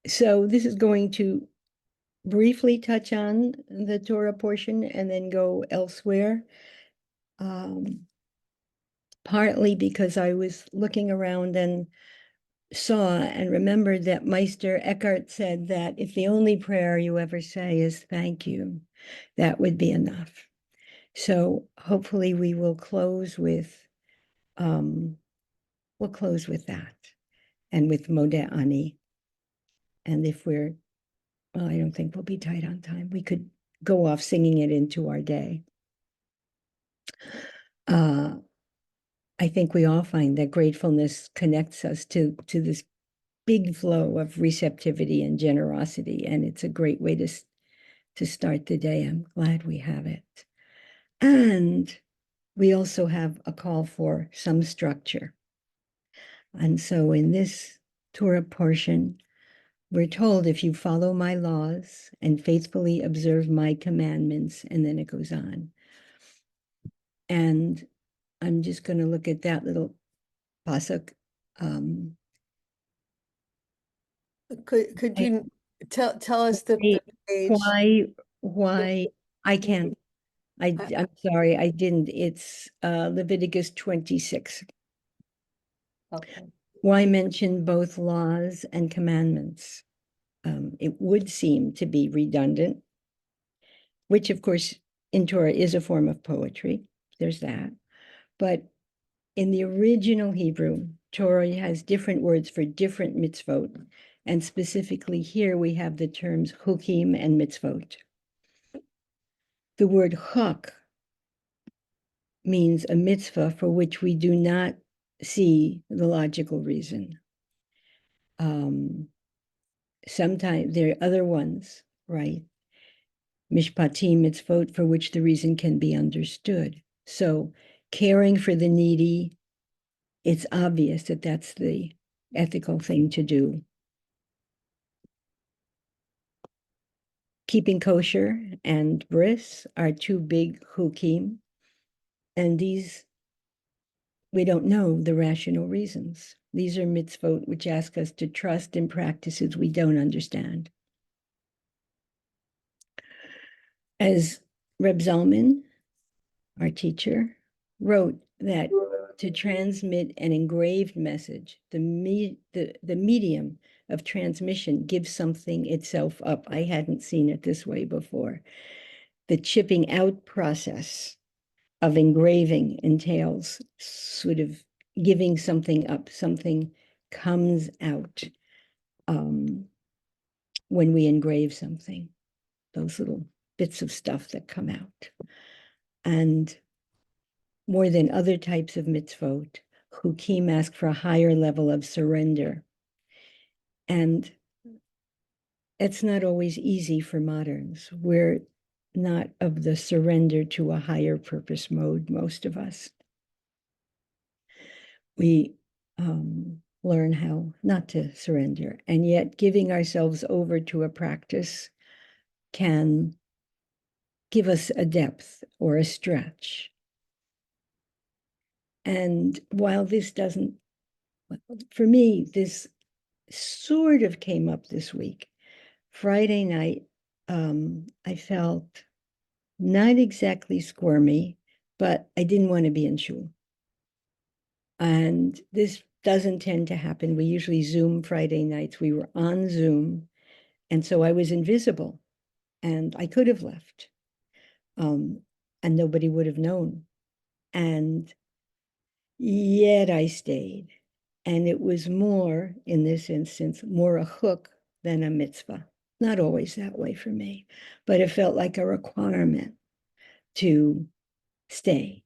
So this is going to briefly touch on the Torah portion and then go elsewhere. Partly because I was looking around and saw and remembered that Meister Eckhart said that if the only prayer you ever say is thank you, that would be enough. So hopefully we will close with that and with Modeh Ani. And if well, I don't think we'll be tight on time. We could go off singing it into our day. I think we all find that gratefulness connects us to this big flow of receptivity and generosity, and it's a great way to start the day. I'm glad we have it. And we also have a call for some structure. And so in this Torah portion, we're told if you follow my laws and faithfully observe my commandments, and then it goes on. And I'm just going to look at that little pasuk. Could you tell us the page? Why I can't. I'm sorry, I didn't. It's Leviticus 26. Okay. Why mention both laws and commandments? It would seem to be redundant, which of course in Torah is a form of poetry. There's that. But in the original Hebrew, Torah has different words for different mitzvot. And specifically here we have the terms hukim and mitzvot. The word chak means a mitzvah for which we do not see the logical reason. Sometimes there are other ones, right? Mishpatim, mitzvot, for which the reason can be understood. So caring for the needy, it's obvious that that's the ethical thing to do. Keeping kosher and bris are two big hukim, and these, we don't know the rational reasons. These are mitzvot which ask us to trust in practices we don't understand. As Reb Zalman, our teacher, wrote that to transmit an engraved message, the medium of transmission gives something itself up. I hadn't seen it this way before. The chipping out process of engraving entails sort of giving something up, something comes out when we engrave something, those little bits of stuff that come out. And more than other types of mitzvot, hukim ask for a higher level of surrender. And it's not always easy for moderns. We're not of the surrender to a higher purpose mode, most of us. We learn how not to surrender, and yet giving ourselves over to a practice can give us a depth or a stretch. And while this doesn't, for me, this sort of came up this week. Friday night, I felt not exactly squirmy, but I didn't want to be in shul. And this doesn't tend to happen. We usually Zoom Friday nights. We were on Zoom. And so I was invisible and I could have left. And nobody would have known. And yet I stayed. And it was more, in this instance, more a hook than a mitzvah. Not always that way for me, but it felt like a requirement to stay.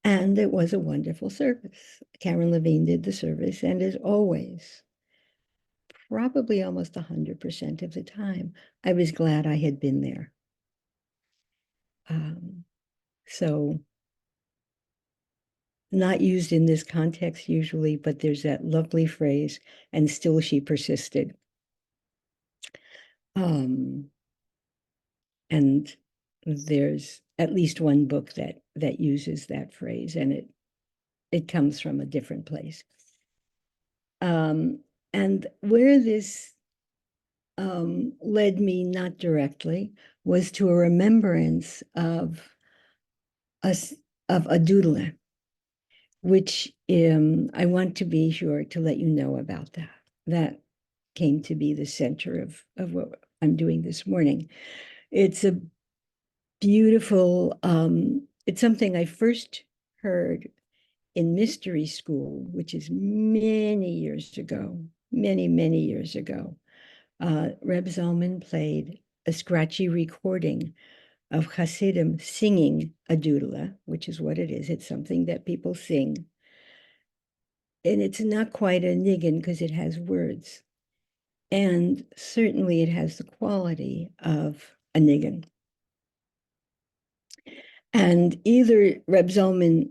And it was a wonderful service. Karen Levine did the service, and as always, probably almost 100% of the time, I was glad I had been there. So not used in this context usually, but there's that lovely phrase, and still she persisted. And there's at least one book that uses that phrase, and it comes from a different place. And where this led me not directly was to a remembrance of us of a Dudele, which I want to be sure to let you know about that. That came to be the center of what I'm doing this morning. It's a beautiful, it's something I first heard in mystery school, which is many years ago, many years ago. Reb Zalman played a scratchy recording of Hasidim singing a dudla, which is what it is. It's something that people sing. And it's not quite a niggin because it has words. And certainly it has the quality of a niggin. And either Reb Zalman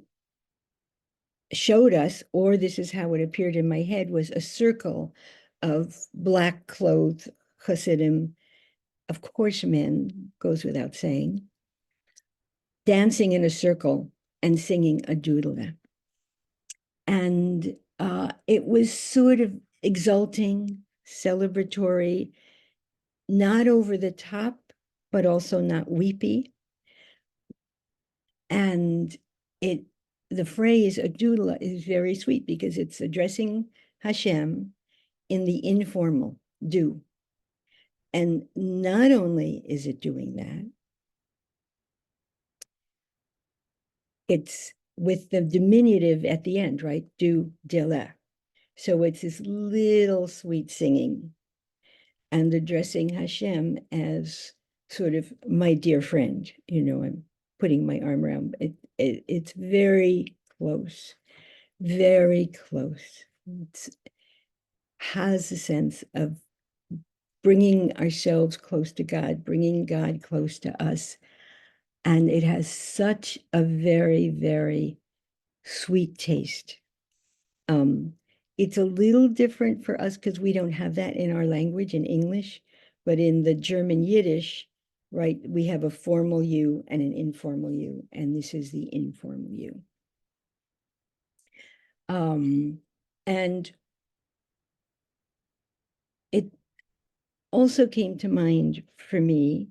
showed us, or this is how it appeared in my head, was a circle of black clothed Hasidim, of course men, goes without saying, dancing in a circle and singing a dudla. And it was sort of exulting, celebratory, not over the top, but also not weepy. And the phrase adula is very sweet because it's addressing Hashem in the informal do. And not only is it doing that, it's with the diminutive at the end, right? Dudele. So it's this little sweet singing and addressing Hashem as sort of my dear friend. You know, I'm putting my arm around it. It's very close, very close. It has a sense of bringing ourselves close to God, bringing God close to us. And it has such a very, very sweet taste. It's a little different for us because we don't have that in our language in English, but in the German Yiddish, right, we have a formal U and an informal U, and this is the informal U. And it also came to mind for me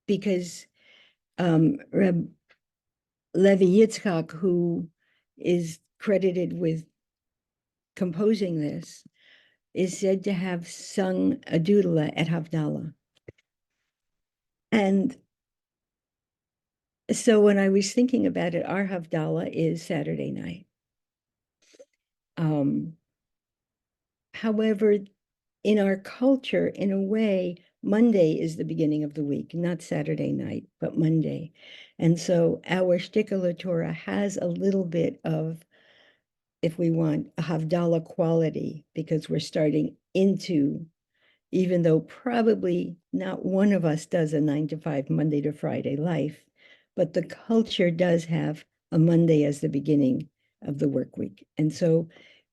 because Reb Levi Yitzchak, who is credited with composing this, is said to have sung a dudla at Havdalah. And so when I was thinking about it, our Havdalah is Saturday night. However, in our culture, in a way, Monday is the beginning of the week, not Saturday night, but Monday. And so our Shtickele Torah has a little bit of, if we want, a Havdalah quality, because we're starting into, even though probably not one of us does a 9 to 5 Monday to Friday life, but the culture does have a Monday as the beginning of the work week. And so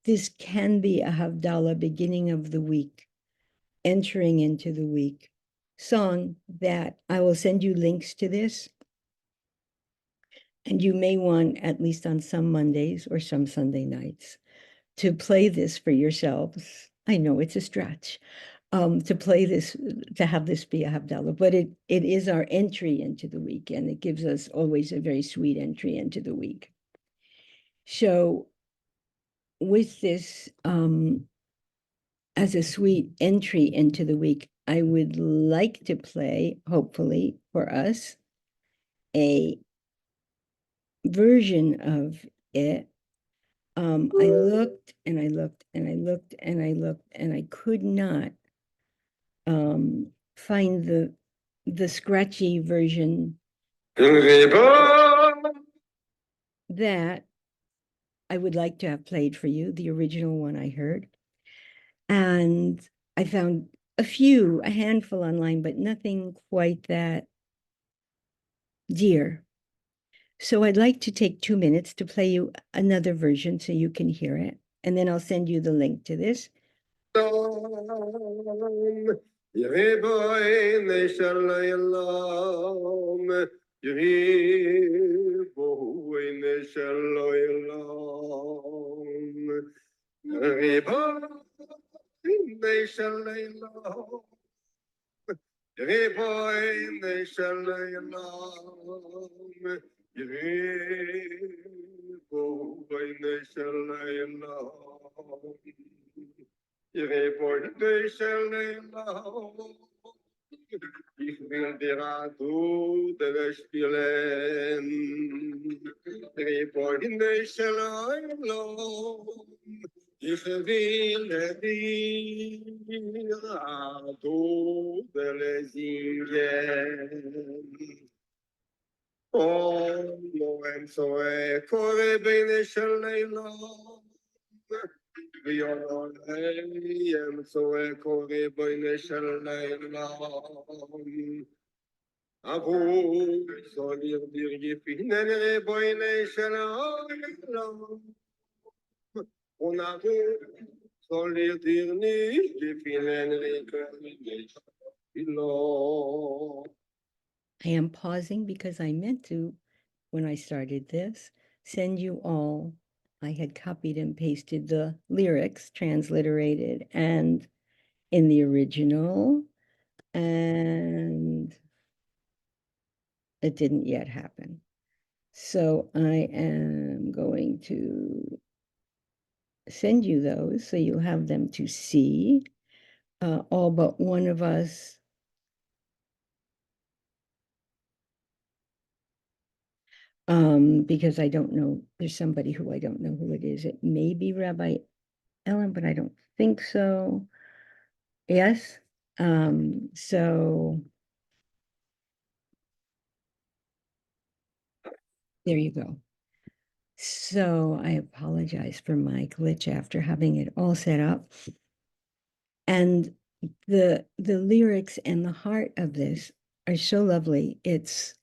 this can be a Havdalah, beginning of the week, entering into the week song that I will send you links to this. And you may want, at least on some Mondays or some Sunday nights, to play this for yourselves. I know it's a stretch, to play this, to have this be a Havdalah, but it is our entry into the week, and it gives us always a very sweet entry into the week. So with this, as a sweet entry into the week, I would like to play, hopefully for us, a version of it. I looked and I looked and I looked and I looked and I could not find the scratchy version that I would like to have played for you, the original one I heard. And I found a handful online, but nothing quite that dear. So I'd like to take 2 minutes to play you another version so you can hear it. And then I'll send you the link to this. Ich will dir Dudele spielen, Riboine Shalom. Ich will dir Dudele singen. Oh, Moen Zoe, Kore Bene Shalom. Violeiem Zoe, Kore Bene Shalom. Abu soll ihr dir gefinnen, Reboine Shalom. Und Abu soll ihr dir nicht gefinnen, Reboine Shalom. I am pausing because I meant to, when I started this, send you all. I had copied and pasted the lyrics, transliterated, and in the original, and it didn't yet happen. So I am going to send you those so you'll have them to see. All but one of us because I don't know, there's somebody who I don't know who it is. It may be Rabbi Ellen, but I don't think so. Yes. So there you go. So I apologize for my glitch after having it all set up. And the lyrics and the heart of this are so lovely. It's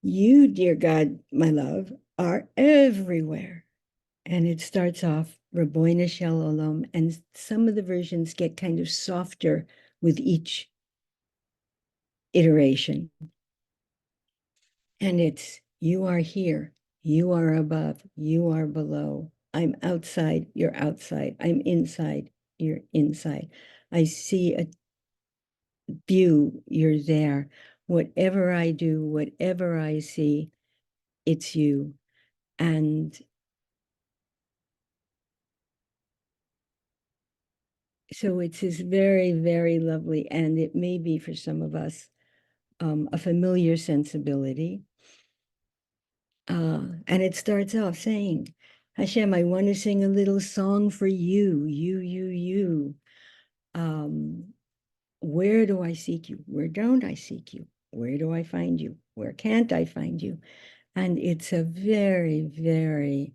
you, dear God, my love, are everywhere. And it starts off Raboina Shel Olam, and some of the versions get kind of softer with each iteration. And it's you are here, you are above, you are below. I'm outside, you're outside. I'm inside, you're inside. I see a view, you're there. Whatever I do, whatever I see, it's you. And so it's this very, very lovely, and it may be for some of us a familiar sensibility. And it starts off saying, Hashem, I want to sing a little song for you, you. Where do I seek you? Where don't I seek you? Where do I find you? Where can't I find you? And it's a very, very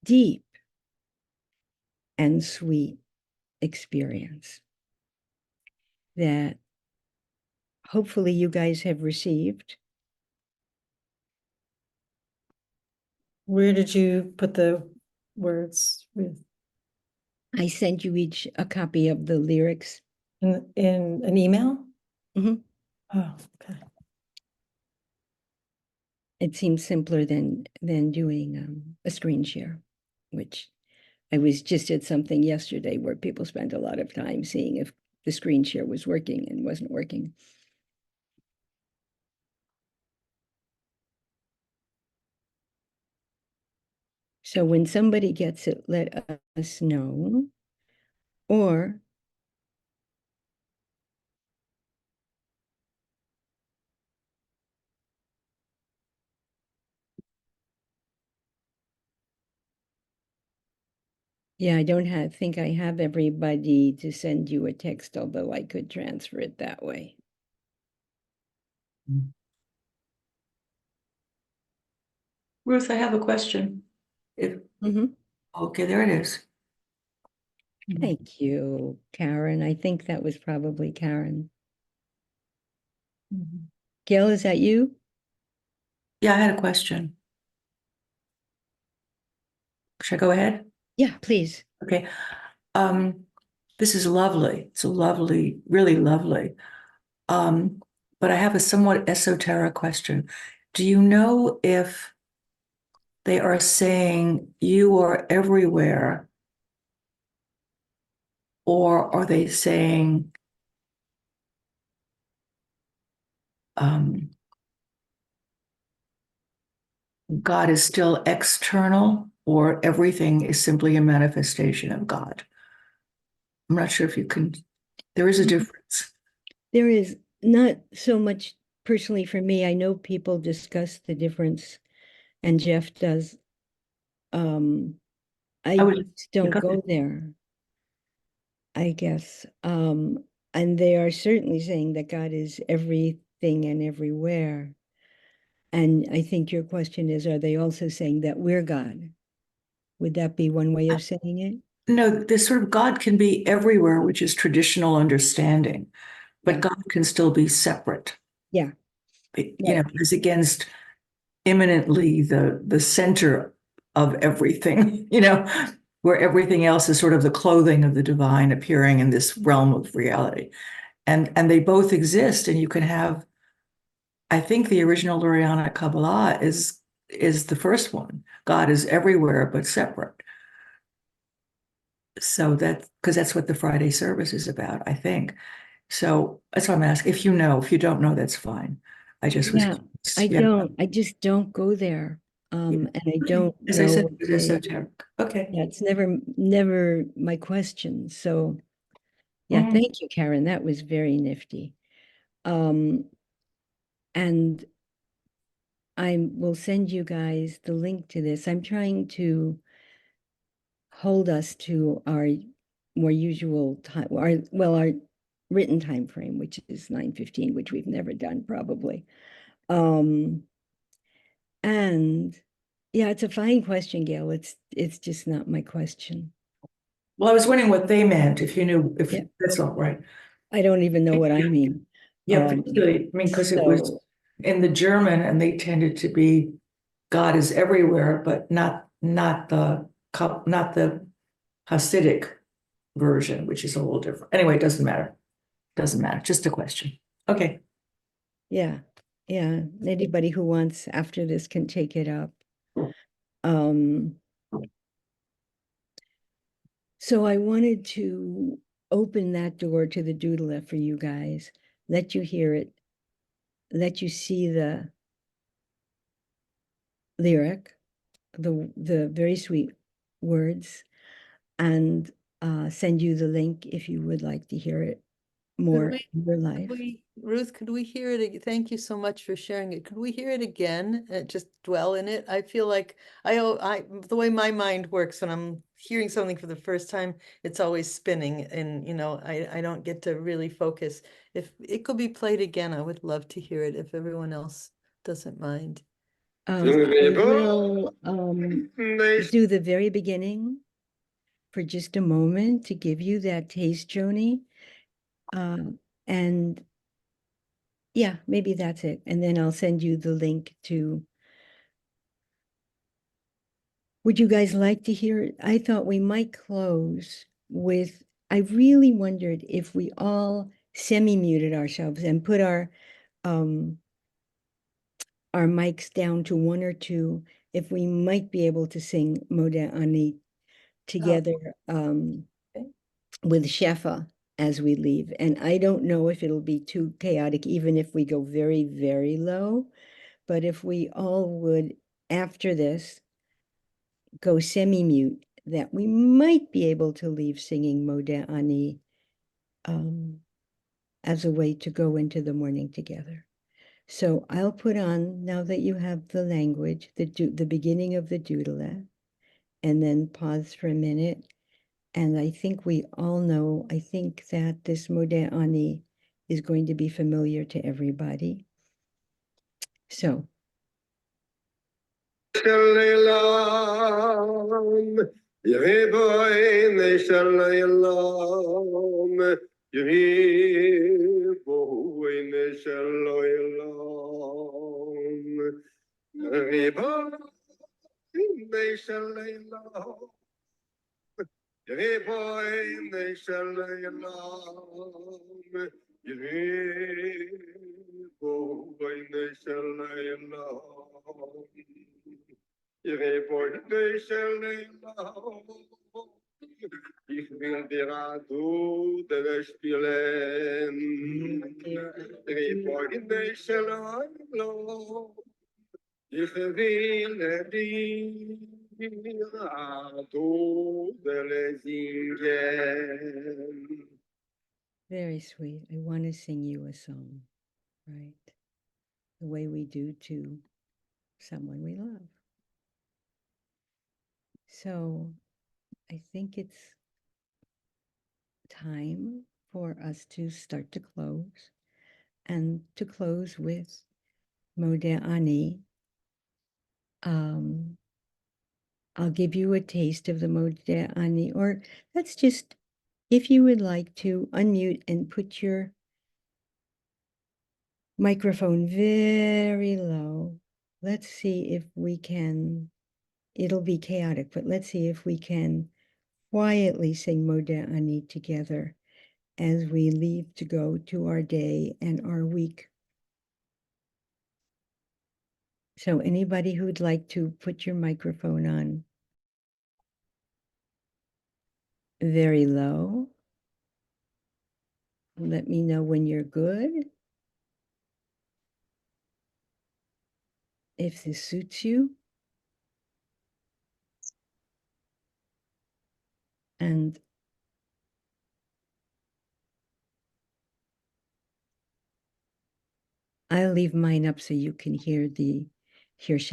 deep and sweet experience that hopefully you guys have received. Where did you put the words with? I sent you each a copy of the lyrics. In an email? Mhm. Oh, okay. It seems simpler than doing a screen share, which I was just at something yesterday where people spent a lot of time seeing if the screen share was working and wasn't working. So when somebody gets it, let us know. Or yeah, I don't think I have everybody to send you a text, although I could transfer it that way. Ruth, I have a question. Okay, there it is. Thank you, Karen. I think that was probably Karen. Gail, is that you? Yeah, I had a question. Should I go ahead? Yeah, please. Okay. This is lovely. It's a lovely, really lovely. But I have a somewhat esoteric question. Do you know if they are saying you are everywhere Or are they saying God is still external, or everything is simply a manifestation of God? I'm not sure if you can, there is a difference. There is not so much personally for me. I know people discuss the difference, and Jeff does. I just don't go there, I guess. And they are certainly saying that God is everything and everywhere. And I think your question is, are they also saying that we're God? Would that be one way of saying it? No, this sort of God can be everywhere, which is traditional understanding, but Yeah. God can still be separate. Yeah. You Right. know, as against imminently the center of everything, you know, where everything else is sort of the clothing of the divine appearing in this realm of reality. And they both exist, and you can have, I think the original Lurianic Kabbalah is the first one. God is everywhere but separate. So that, because that's what the Friday service is about, I think. So that's what I'm asking. If you know, if you don't know, that's fine. I just was Yeah, I yeah. don't, I just don't go there. And I don't As I know said, what it's they, esoteric. Okay. yeah, it's never my question. So yeah, Mhm. thank you, Karen. That was very nifty. And I will send you guys the link to this. I'm trying to hold us to our more usual time, our written time frame, which is 9:15, which we've never done probably. And yeah, it's a fine question, Gail. It's just not my question. Well, I was wondering what they meant, if you knew, if Yeah. that's all right. I don't even know what I mean. Yeah, particularly, I mean, because it was So in the German and they tended to be God is everywhere, but not the Hasidic version, which is a little different. Anyway, it doesn't matter. Doesn't matter. Just a question. Okay. yeah, yeah. Anybody who wants after this can take it up. Um, so I wanted to open that door to the Dudele for you guys, let you hear it, let you see the lyric, the very sweet words, and send you the link if you would like to hear it more in your life. Ruth, could we hear it? Thank you so much for sharing it. Could we hear it again? Just dwell in it. I feel like the way my mind works when I'm hearing something for the first time, it's always spinning, and I don't get to really focus. If it could be played again, I would love to hear it if everyone else doesn't mind. I will do the very beginning for just a moment to give you that taste, Joni. And yeah, maybe that's it. And then I'll send you the link to. Would you guys like to hear it? I thought we might close with, I really wondered if we all semi-muted ourselves and put our mics down to one or two, if we might be able to sing Moda Ani together with Shefa as we leave. And I don't know if it'll be too chaotic, even if we go very, very low. But if we all would, after this, go semi-mute, that we might be able to leave singing Moda Ani as a way to go into the morning together. So I'll put on, now that you have the language, the beginning of the Dudele, and then pause for a minute. And I think we all know, I think that this Moda Ani is going to be familiar to everybody. So. will be Dudele spielen. Reborn nation lo. Ich will dir Dudele singen. Very sweet. I want to sing you a song, right? The way we do to someone we love. So I think it's time for us to start to close, and to close with Modeh Ani. I'll give you a taste of the Modeh Ani, or let's just, if you would like to, unmute and put your microphone very low. Let's see if we can, it'll be chaotic, but let's see if we can quietly sing Modeh Ani together as we leave to go to our day and our week. So anybody who'd like to put your microphone on very low, let me know when you're good. If this suits you. And I'll leave mine up so you can hear the Hirsch.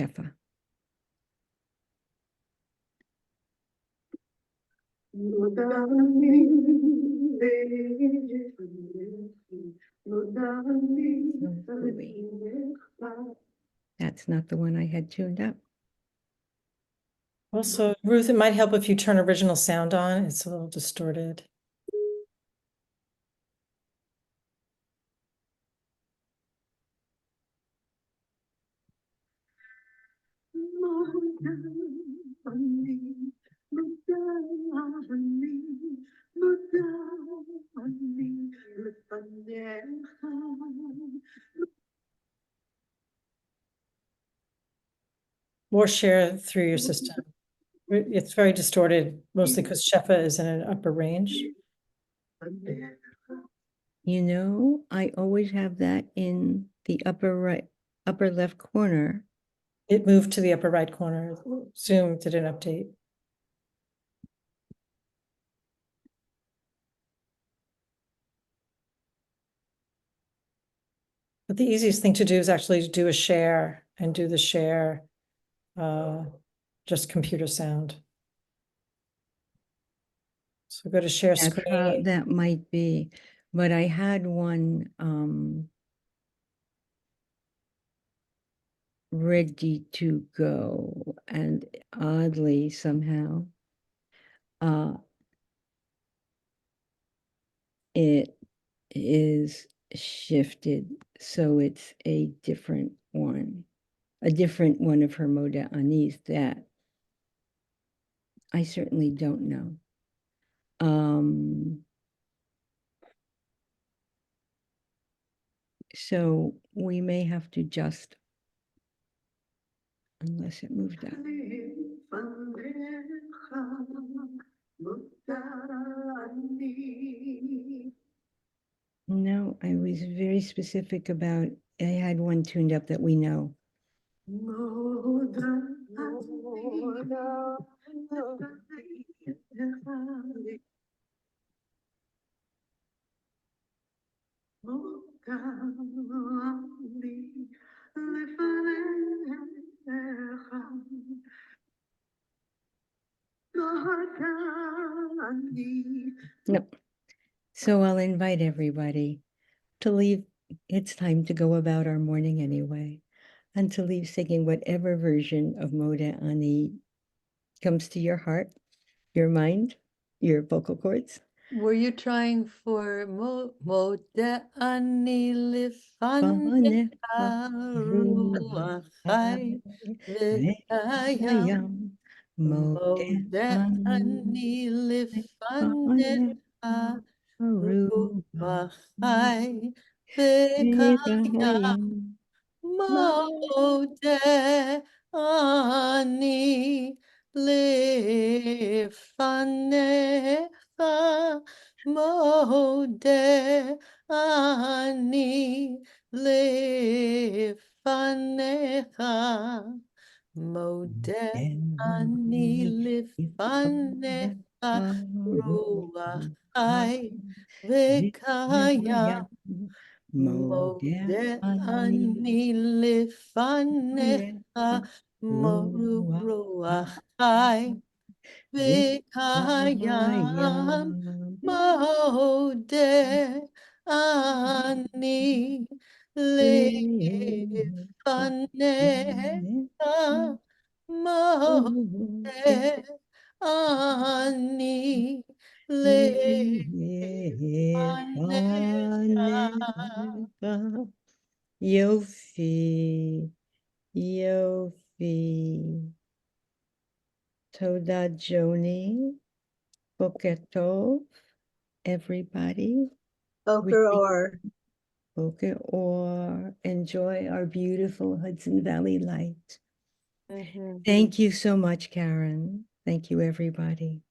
That's not the one I had tuned up. Also, Ruth, it might help if you turn original sound on. It's a little distorted. Or share through your system. It's very distorted, mostly because Shefa is in an upper range. You know, I always have that in the upper right, upper left corner. It moved to the upper right corner. Zoom did an update. But the easiest thing to do is actually to do a share and do the share, just computer sound. So go to share That's how screen. that might be. But I had one ready to go, and oddly somehow it is shifted, so it's a different one of her Modeh Anis that I certainly don't know. So we may have to just, unless it moved up. No, I was very specific about, I had one tuned up that we know. No. So I'll invite everybody to leave. It's time to go about our morning anyway, and to leave singing whatever version of Modeh Ani comes to your heart, your mind, your vocal cords. Were you trying for Modeh Ani Fanecha lifanecha ruachai ruachai v'hayam v'hayam Modeh Modeh Ani lifanecha ruachai v'hayam Modeh Ani lifanecha mode ani lefanecha. Mode ani lefanecha. Ruach chai v'kayam. Mode ani lefanecha. Ruach chai v'kayam. Mode ani lefanecha. Mode ani lefanecha. Yofi, Yofi. Toda Joni, Boker Tov, everybody. Boker or. Boker or enjoy our beautiful Hudson Valley light. Mhm. Thank you so much, Karen. Thank you, everybody.